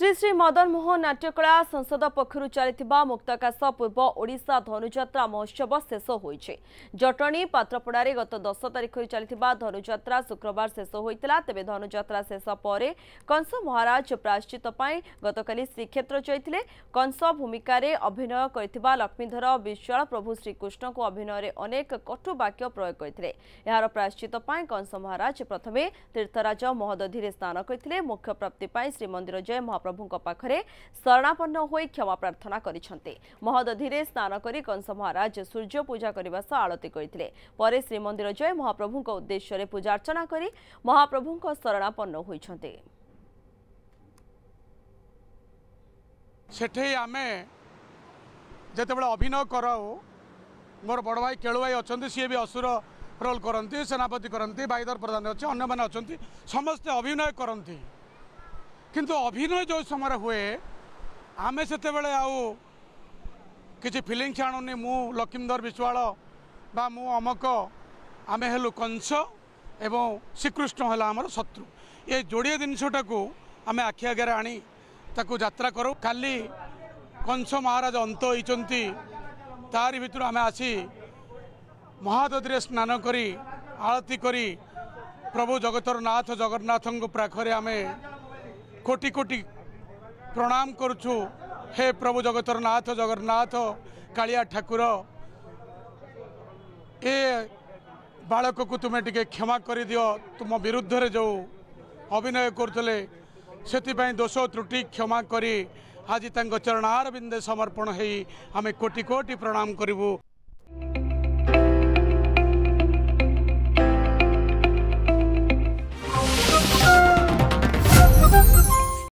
श्री श्री मदन मोहन नाट्यकला संसद पक्षर चलता मुक्ताकाश पूर्व ओडिशा धनुजात्रा महोत्सव शेष होइछे। जटणी पात्रपड़ारे गत 10 तारिख चलता धनुजात्रा शुक्रवार शेष होइतिला। तेबे धनुजात्रा शेष पर कंस महाराज प्रायश्चित पई गतकाली श्रीक्षेत्र जाइतिले। कंस भूमिका अभिनय करथिबा लक्ष्मीधर विश्वाल प्रभु श्रीकृष्ण को अभिनय अनेक कटु वाक्य प्रयोग करथिले। एहार प्रायश्चित पई कंस महाराज प्रथमे तीर्थराज महोदधि स्नान करथिले। मोक्ष प्राप्ति पई श्रीमंदिर जय महाप्रभु पाखरे शरणापन्न होई क्षमा प्रार्थना करिसंते। महोदधि स्नान करी कंस महाराज सूर्य पूजा करने सह आरती करथिले। परे श्रीमंदिर जय महाप्रभु उद्देश्य पूजा अर्चना करी महाप्रभु शरणापन्न होइछंते। सेठे आमे जेतेबेले अभिनय कराओ मोर बड़ भाई केळु भाई अछंती सी भी असुर रोल करती सेनापति करती बाईधर प्रधान अच्छे अन्य मैंने अच्छा समस्ते अभिनय करती किंतु अभिनय जो समय हुए आमे से किसी फिलिंग्स आणुनी मु लक्ष्मीधर विश्वाल बा मु अमक आमे हेलु कंस एवं श्रीकृष्ण है आमर शत्रु। ये जोड़े जिनसटा को आमे आखि आगे आनी ताकू यात्रा करूँ। काली कंस महाराज अंत होती तारी भितर आमे आसी महादधि स्नान करी आरती करी प्रभु जगतर नाथ जगन्नाथ पाखरे आमे कोटि कोटि प्रणाम करुछु। हे प्रभु जगतर नाथ जगन्नाथ कालिया ठाकुर ए बालक को तुम्हें टिके क्षमा कर दियो। तुम विरुद्ध रे जो अभिनय करथले सेतिपई दोष त्रुटि क्षमा करी आज चरणार बिंदे समर्पण हेई आमे कोटि कोटि प्रणाम करिबु।